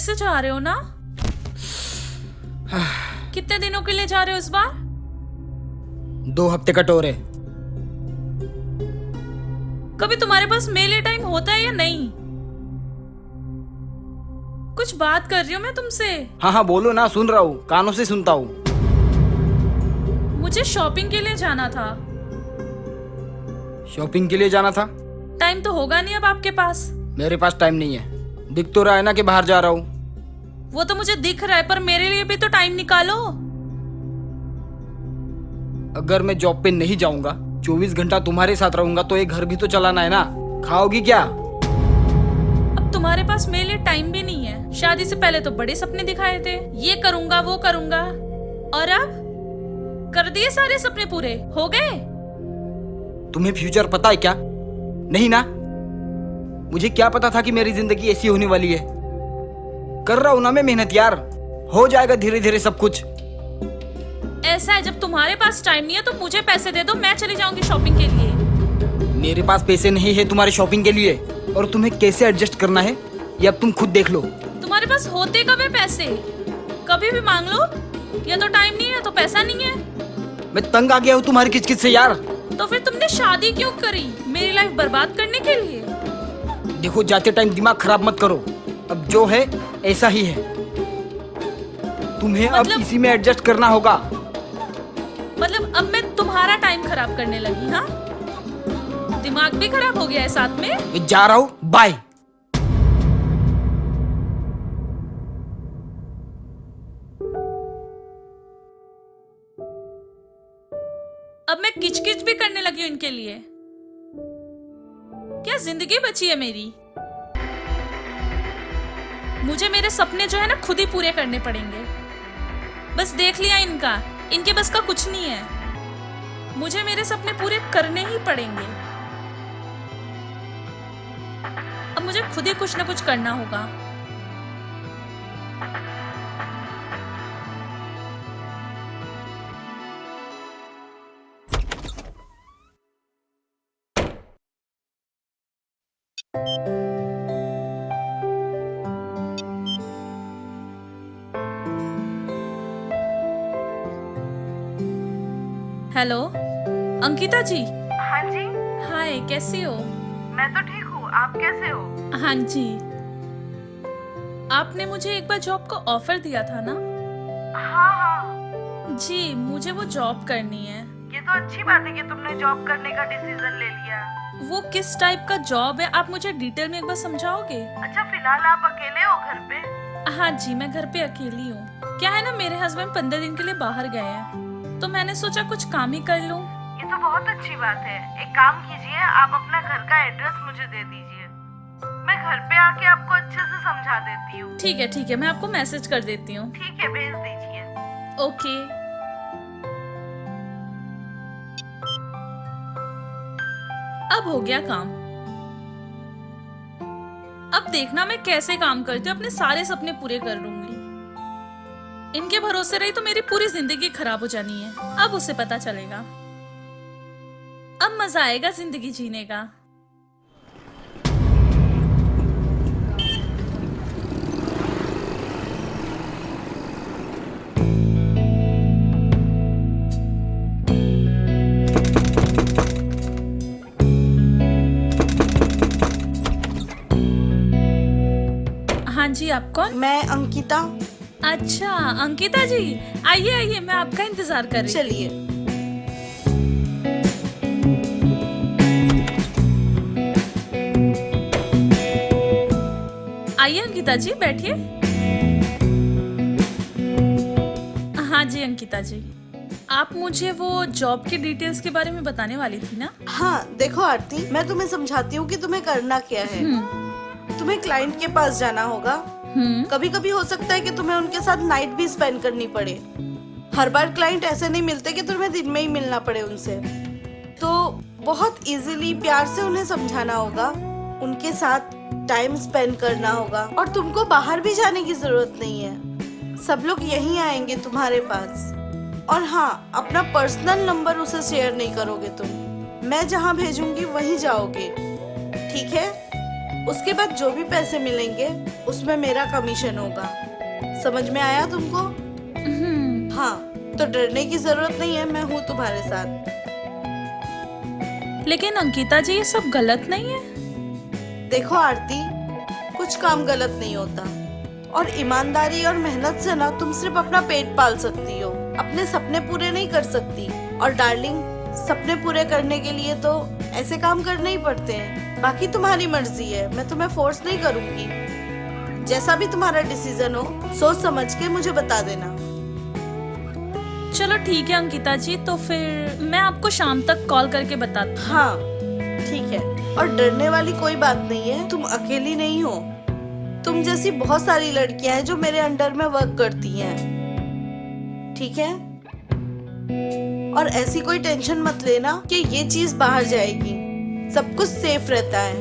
से जा रहे हो ना? कितने दिनों के लिए जा रहे हो इस बार? 2 हफ्ते का टूर है। कभी तुम्हारे पास मेले टाइम होता है या नहीं? कुछ बात कर रही हूँ मैं तुमसे। हाँ हाँ बोलो ना, सुन रहा हूँ, कानों से सुनता हूँ। मुझे शॉपिंग के लिए जाना था। शॉपिंग के लिए जाना था? टाइम तो होगा नहीं अब आपके पास। मेरे पास टाइम नहीं है। दिख तो रहा है ना कि बाहर जा रहा हूँ। वो तो मुझे दिख रहा है, पर मेरे लिए भी तो टाइम निकालो। अगर मैं जॉब पे नहीं जाऊंगा, 24 घंटा तुम्हारे साथ रहूंगा, तो ये घर भी तो चलाना है ना। खाओगी क्या? अब तुम्हारे पास मेरे लिए टाइम भी नहीं है। शादी से पहले तो बड़े सपने दिखाए थे, ये करूंगा वो करूंगा, और अब कर दिए सारे सपने पूरे हो गए। तुम्हें फ्यूचर पता है क्या? नहीं ना। मुझे क्या पता था कि मेरी जिंदगी ऐसी होने वाली है। कर रहा हूं ना मैं मेहनत यार, हो जाएगा धीरे धीरे सब कुछ। ऐसा है, जब तुम्हारे पास टाइम नहीं है तो मुझे पैसे दे दो, मैं चली जाऊंगी शॉपिंग के लिए। मेरे पास पैसे नहीं है तुम्हारी शॉपिंग के लिए, और तुम्हें कैसे एडजस्ट करना है ये अब तुम खुद देख लो। तुम्हारे पास होते कब है पैसे? कभी भी मांग लो। या तो टाइम नहीं है तो पैसा नहीं है। मैं तंग आ गया हूँ तुम्हारी किचकिच से यार। तो फिर तुमने शादी क्यों करी? मेरी लाइफ बर्बाद करने के लिए? देखो, जाते टाइम दिमाग खराब मत करो। अब जो है ऐसा ही है, तुम्हें अब इसी में एडजस्ट करना होगा। मतलब अब मैं तुम्हारा टाइम खराब करने लगी? हाँ, दिमाग भी खराब हो गया है साथ में। मैं जा रहा हूँ, बाय। अब मैं किचकिच भी करने लगी हूँ इनके लिए। क्या जिंदगी बची है मेरी? मुझे मेरे सपने जो है ना खुद ही पूरे करने पड़ेंगे। बस देख लिया इनका, इनके बस का कुछ नहीं है। मुझे मेरे सपने पूरे करने ही पड़ेंगे। अब मुझे खुद ही कुछ ना कुछ करना होगा। हेलो अंकिता जी। हाँ जी। हाय, कैसी हो? मैं तो ठीक हूँ, आप कैसे हो? हाँ जी, आपने मुझे एक बार जॉब का ऑफर दिया था ना? हाँ हाँ। जी, मुझे वो जॉब करनी है। ये तो अच्छी बात है कि तुमने जॉब करने का डिसीजन ले लिया। वो किस टाइप का जॉब है, आप मुझे डिटेल में एक बार समझाओगे? अच्छा, फिलहाल आप अकेले हो घर पे? हाँ जी, मैं घर पे अकेली हूँ। क्या है ना, मेरे हस्बैंड 15 दिन के लिए बाहर गए हैं, तो मैंने सोचा कुछ काम ही कर लूँ। ये तो बहुत अच्छी बात है। एक काम कीजिए, आप अपना घर का एड्रेस मुझे दे दीजिए, मैं घर पे आके आपको अच्छे से समझा देती हूँ। ठीक है, मैं आपको मैसेज कर देती हूँ। ठीक है, भेज दीजिए। ओके। अब हो गया काम। अब देखना मैं कैसे काम करती हूँ, अपने सारे सपने पूरे कर लूंगी। इनके भरोसे रही तो मेरी पूरी जिंदगी खराब हो जानी है। अब उसे पता चलेगा, अब मजा आएगा जिंदगी जीने का। हाँ जी, आप कौन? मैं अंकिता। अच्छा अंकिता जी, आइए आइए, मैं आपका इंतजार कर रही हूँ। चलिए। आइए अंकिता जी, बैठिए। हाँ जी अंकिता जी, आप मुझे वो जॉब की डिटेल्स के बारे में बताने वाली थी ना? हाँ देखो आरती, मैं तुम्हें समझाती हूँ कि तुम्हें करना क्या है। तुम्हें क्लाइंट के पास जाना होगा। कभी कभी हो सकता है कि तुम्हें उनके साथ नाइट भी स्पेंड करनी पड़े। हर बार क्लाइंट ऐसे नहीं मिलते कि तुम्हें दिन में ही मिलना पड़े उनसे। तो बहुत इजीली प्यार से उन्हें समझाना होगा, उनके साथ टाइम स्पेंड करना होगा, और तुमको बाहर भी जाने की जरूरत नहीं है। सब लोग यहीं आएंगे तुम्हारे पास। और हाँ, अपना पर्सनल नंबर उसे शेयर नहीं करोगे तुम। मैं जहाँ भेजूंगी वहीं जाओगे, ठीक है? उसके बाद जो भी पैसे मिलेंगे उसमें मेरा कमीशन होगा। समझ में आया तुमको? हाँ, तो डरने की जरूरत नहीं है, मैं हूँ तुम्हारे साथ। लेकिन अंकिता जी ये सब गलत नहीं है? देखो आरती, कुछ काम गलत नहीं होता और ईमानदारी और मेहनत से ना तुम सिर्फ अपना पेट पाल सकती हो, अपने सपने पूरे नहीं कर सकती। और डार्लिंग, सपने पूरे करने के लिए तो ऐसे काम करने ही पड़ते हैं। बाकी तुम्हारी मर्जी है, मैं तुम्हें फोर्स नहीं करूंगी। जैसा भी तुम्हारा डिसीजन हो, सोच समझ के मुझे बता देना। चलो ठीक है अंकिता जी, तो फिर मैं आपको शाम तक कॉल करके बताती हूँ। हाँ ठीक है, और डरने वाली कोई बात नहीं है, तुम अकेली नहीं हो। तुम जैसी बहुत सारी लड़कियां हैं जो मेरे अंडर में वर्क करती हैं, ठीक है? और ऐसी कोई टेंशन मत लेना कि ये चीज बाहर जाएगी, सब कुछ सेफ रहता है,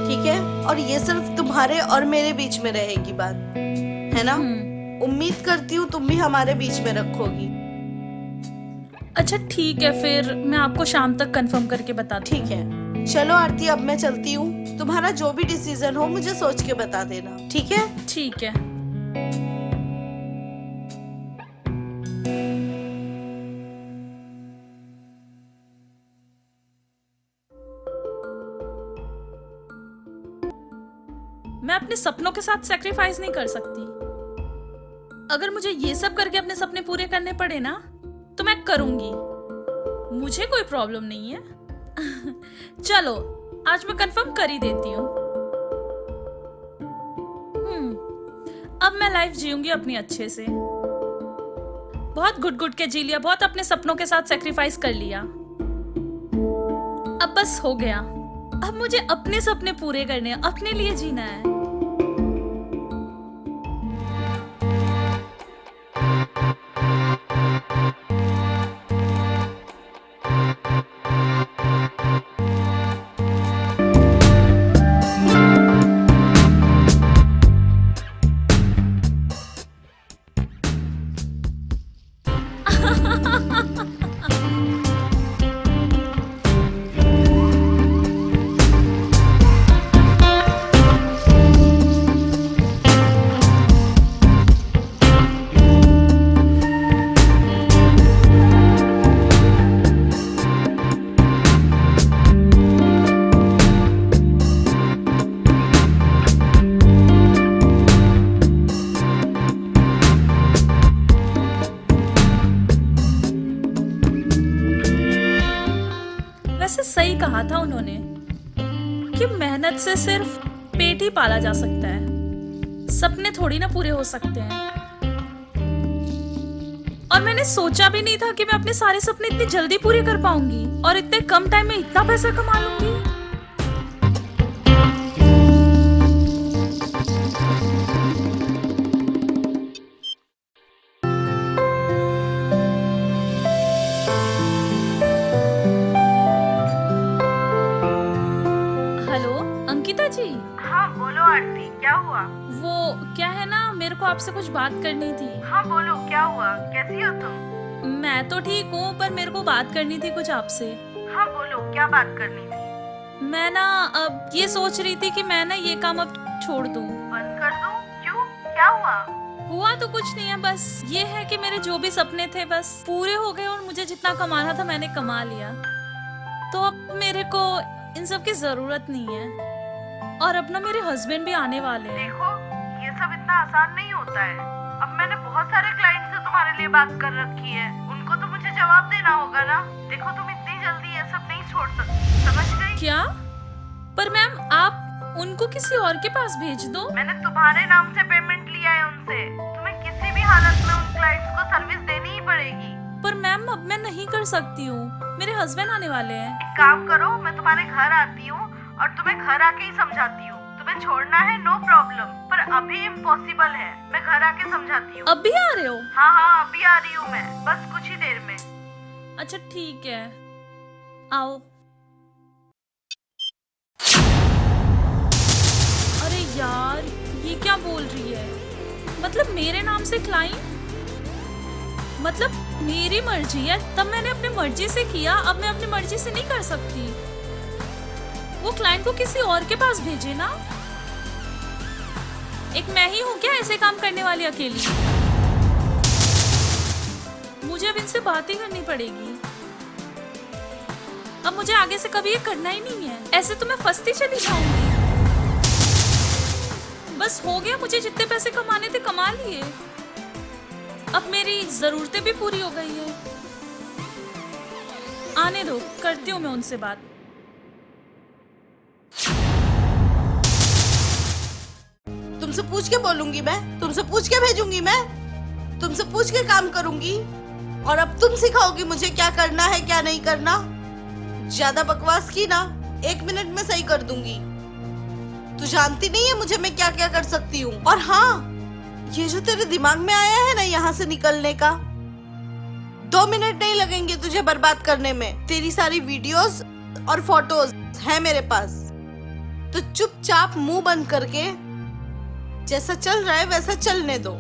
ठीक है? और ये सिर्फ तुम्हारे और मेरे बीच में रहेगी बात, है ना? उम्मीद करती हूँ तुम भी हमारे बीच में रखोगी। अच्छा ठीक है, फिर मैं आपको शाम तक कंफर्म करके बताती हूँ। ठीक है, चलो आरती, अब मैं चलती हूँ। तुम्हारा जो भी डिसीजन हो मुझे सोच के बता देना, ठीक है? ठीक है। मैं अपने सपनों के साथ सैक्रिफाइस नहीं कर सकती। अगर मुझे ये सब करके अपने सपने पूरे करने पड़े ना, तो मैं करूंगी, मुझे कोई प्रॉब्लम नहीं है। चलो आज मैं कंफर्म कर ही देती हूँ। अब मैं लाइफ जीऊंगी अपनी अच्छे से। बहुत घुट-घुट के जी लिया, बहुत अपने सपनों के साथ सैक्रिफाइस कर लिया, अब बस हो गया। अब मुझे अपने सपने पूरे करने हैं, अपने लिए जीना है। वैसे सही कहा था उन्होंने कि मेहनत से सिर्फ पेट ही पाला जा सकता है, सपने थोड़ी ना पूरे हो सकते हैं। और मैंने सोचा भी नहीं था कि मैं अपने सारे सपने इतनी जल्दी पूरे कर पाऊंगी और इतने कम टाइम में इतना पैसा कमा लूंगी। हेलो अंकिता जी। हाँ बोलो आरती, क्या हुआ? वो क्या है ना, मेरे को आपसे कुछ बात करनी थी। हाँ बोलो, क्या हुआ? कैसी हो तुम? मैं तो ठीक हूँ, पर मेरे को बात करनी थी कुछ आपसे। हाँ बोलो, क्या बात करनी थी? मैं ना अब ये सोच रही थी कि मैं ना ये काम अब छोड़ दूँ। बंद कर दूं? क्यों, क्या हुआ? हुआ तो कुछ नहीं है, बस ये है कि मेरे जो भी सपने थे बस पूरे हो गए और मुझे जितना कमाना था मैंने कमा लिया, तो अब मेरे को इन सब की जरूरत नहीं है। और अब ना मेरे हस्बैंड भी आने वाले हैं। देखो, ये सब इतना आसान नहीं होता है। अब मैंने बहुत सारे क्लाइंट से तुम्हारे लिए बात कर रखी है, उनको तो मुझे जवाब देना होगा ना। देखो, तुम इतनी जल्दी ये सब नहीं छोड़ सकती, समझ गई? क्या? पर मैम आप उनको किसी और के पास भेज दो। मैंने तुम्हारे नाम से पेमेंट लिया है उनसे, तुम्हें किसी भी हालत में उन क्लाइंट्स को सर्विस देनी ही पड़ेगी। पर मैम अब मैं नहीं कर सकती हूँ, मेरे हस्बैंड आने वाले हैं। एक काम करो, मैं तुम्हारे घर आती हूँ और तुम्हें घर आके ही समझाती हूँ। तुम्हें छोड़ना है नो प्रॉब्लम, पर अभी इम्पॉसिबल है। मैं घर आके समझाती हूँ। अब भी आ रहे हो? हाँ हाँ, अभी आ रही हूँ मैं, बस कुछ ही देर में। अच्छा ठीक है, आओ। अरे यार, ये क्या बोल रही है? मतलब मेरे नाम से क्लाइंट? मतलब मेरी मर्जी है, तब मैंने अपनी मर्जी से किया, अब मैं अपनी मर्जी से नहीं कर सकती। वो क्लाइंट को किसी और के पास भेजे ना। एक मैं ही हूँ क्या ऐसे काम करने वाली अकेली? मुझे अब इनसे बात ही करनी पड़ेगी। अब मुझे आगे से कभी ये करना ही नहीं है। ऐसे तो मैं फंसती चली जाऊंगी। बस हो गया, मुझे जितने पैसे कमाने थे कमा लिए। अब मेरी जरूरतें भी पूरी हो गई है। आने दो, करती हूँ मैं उनसे बात। तुमसे पूछ के बोलूंगी मैं, तुमसे पूछ के भेजूंगी मैं, तुमसे पूछ के काम करूंगी। और अब तुम सिखाओगी मुझे क्या करना है क्या नहीं करना। ज्यादा बकवास की ना, 1 मिनट में सही कर दूंगी। तू जानती नहीं है मुझे मैं क्या क्या कर सकती हूँ। और हाँ, ये जो तेरे दिमाग में आया है ना यहाँ से निकलने का, 2 मिनट नहीं लगेंगे तुझे बर्बाद करने में। तेरी सारी वीडियोस और फोटोज है मेरे पास। तो चुपचाप मुंह बंद करके जैसा चल रहा है वैसा चलने दो।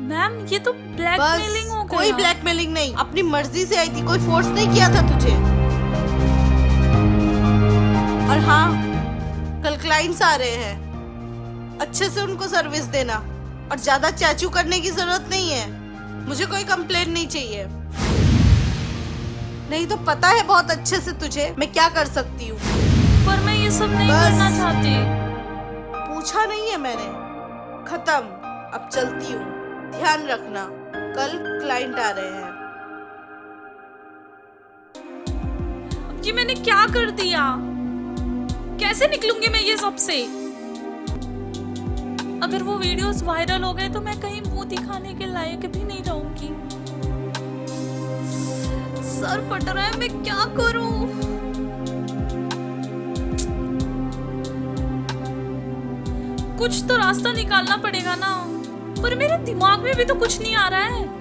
मैम ये तो ब्लैकमेलिंग हो गया। कोई ब्लैकमेलिंग नहीं, अपनी मर्जी से आई थी, कोई फोर्स नहीं किया था तुझे। और हाँ, कल क्लाइंट्स आ रहे हैं, अच्छे से उनको सर्विस देना। और ज्यादा चाचू करने की जरूरत नहीं है, मुझे कोई कंप्लेंट नहीं चाहिए। नहीं तो पता है बहुत अच्छे से तुझे मैं क्या कर सकती हूँ। पर मैं ये सब नहीं बस। करना चाहती। पूछा नहीं है मैंने, खत्म। अब चलती हूँ, ध्यान रखना, कल क्लाइंट आ रहे हैं। अब ये मैंने क्या कर दिया? कैसे निकलूंगी मैं ये सब से? अगर वो वीडियोस वायरल हो गए तो मैं कहीं मुंह दिखाने के लायक भी नहीं रहूंगी। सर फट रहा है, मैं क्या करूं? कुछ तो रास्ता निकालना पड़ेगा ना। पर मेरे दिमाग में भी तो कुछ नहीं आ रहा है।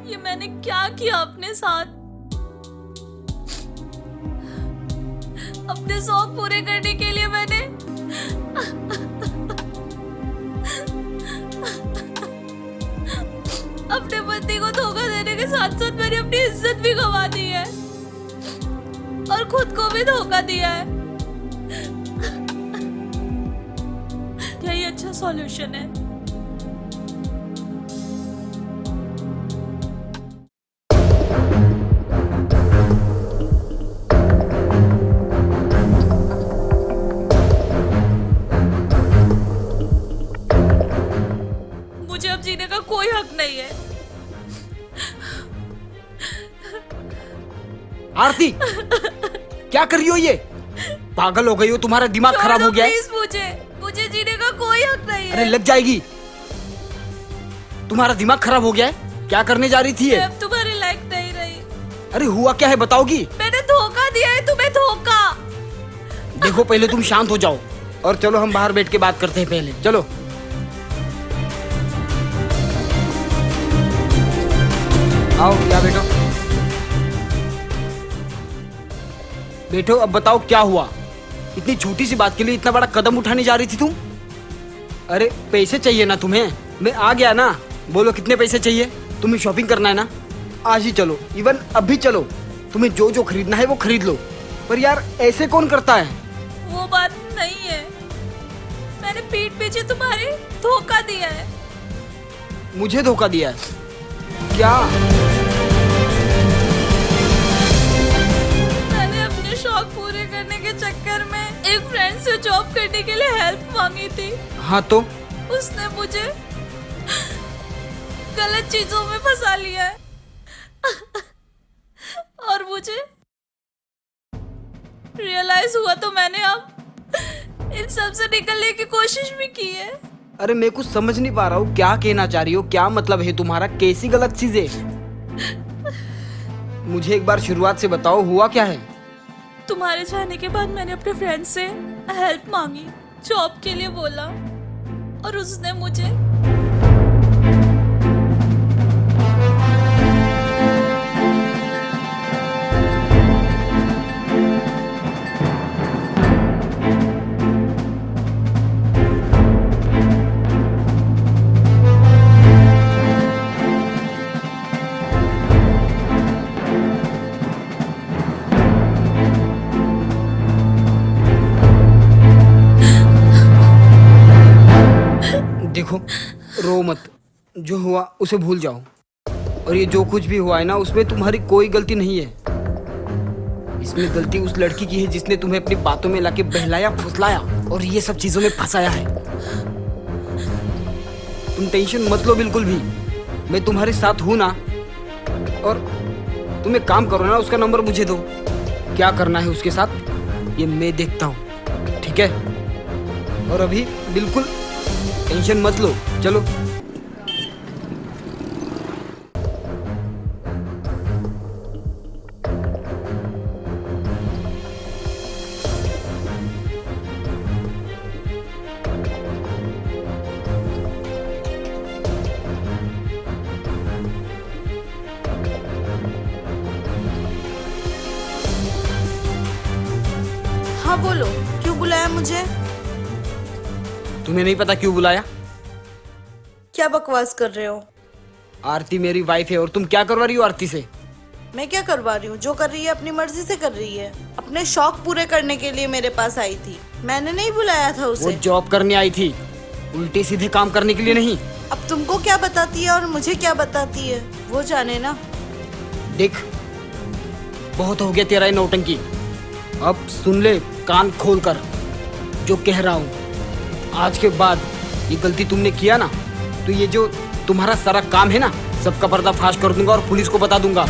ये मैंने क्या किया अपने साथ? अपने शौक पूरे करने के लिए मैंने अपने पति को धोखा देने के साथ साथ मैंने अपनी इज्जत भी गंवा दी है और खुद को भी धोखा दिया है। क्या ये अच्छा सॉल्यूशन है? मुझे अब जीने का कोई हक नहीं है। आरती, क्या कर रही हो ये? पागल हो गई हो? तुम्हारा दिमाग खराब हो गया है? प्लीज, मुझे जीने का कोई हक नहीं है। अरे लग जाएगी। तुम्हारा दिमाग खराब हो गया है? क्या करने जा रही थी ये? मैं अब तुम्हारे लायक नहीं रही। अरे हुआ क्या है बताओगी? मैंने धोखा दिया है तुम्हें, धोखा। देखो पहले तुम शांत हो जाओ और चलो हम बाहर बैठ के बात करते हैं पहले। चलो आओ, क्या बैठो बैठो। अब बताओ क्या हुआ? इतनी छोटी सी बात के लिए इतना बड़ा कदम उठाने जा रही थी तुम? अरे पैसे चाहिए ना तुम्हें? मैं आ गया ना। बोलो कितने पैसे चाहिए? तुम्हें शॉपिंग करना है ना? आज ही चलो, इवन अभी चलो। तुम्हें जो जो खरीदना है वो खरीद लो। पर यार ऐसे कौन करता है? वो बात नहीं है, मैंने पीठ पीछे तुम्हारे धोखा दिया है। मुझे धोखा दिया है? क्या? मैंने अपने शौक पूरे करने के चक्कर में एक फ्रेंड से जॉब करने के लिए हेल्प मांगी थी। हाँ तो? उसने मुझे गलत चीजों में फंसा लिया है और मुझे रियलाइज हुआ तो मैंने अब इन सब से निकलने की कोशिश भी की है। अरे मैं कुछ समझ नहीं पा रहा हूँ, क्या कहना चाह रही हो? क्या मतलब है तुम्हारा? कैसी गलत चीजें? मुझे एक बार शुरुआत से बताओ, हुआ क्या है? तुम्हारे जाने के बाद मैंने अपने फ्रेंड से हेल्प मांगी, जॉब के लिए बोला। और उसने मुझे देखो, रो मत। जो हुआ उसे भूल जाओ। और ये जो कुछ भी हुआ है ना, उसमें तुम्हारी कोई गलती नहीं है। इसमें गलती उस लड़की की है जिसने तुम्हें अपनी बातों में लाके बहलाया, फुसलाया और ये सब चीजों में फंसाया है। तुम टेंशन मत लो बिल्कुल भी। मैं तुम्हारे साथ हूं ना। और तुम एक काम करो ना, उसका नंबर मुझे दो। क्या करना है उसके साथ ये मैं देखता हूँ, ठीक है? और अभी बिल्कुल टेंशन मत लो, चलो। हाँ बोलो, क्यों बुलाया मुझे? तुम्हें नहीं पता क्यों बुलाया? क्या बकवास कर रहे हो? आरती मेरी वाइफ है और तुम क्या करवा रही हो आरती से? मैं क्या करवा रही हूँ? जो कर रही है अपनी मर्जी से कर रही है। अपने शौक पूरे करने के लिए मेरे पास आई थी। मैंने नहीं बुलाया था वो उसे। जॉब करने आई थी, उल्टे सीधे काम करने के लिए नहीं। अब तुमको क्या बताती है और मुझे क्या बताती है, वो जाने ना। देख, बहुत हो गया तेरा ये नौटंकी। अब सुन ले कान खोल कर जो कह रहा हूँ। आज के बाद ये गलती तुमने किया ना, तो ये जो तुम्हारा सारा काम है ना, सबका पर्दाफाश कर दूंगा और पुलिस को बता दूंगा।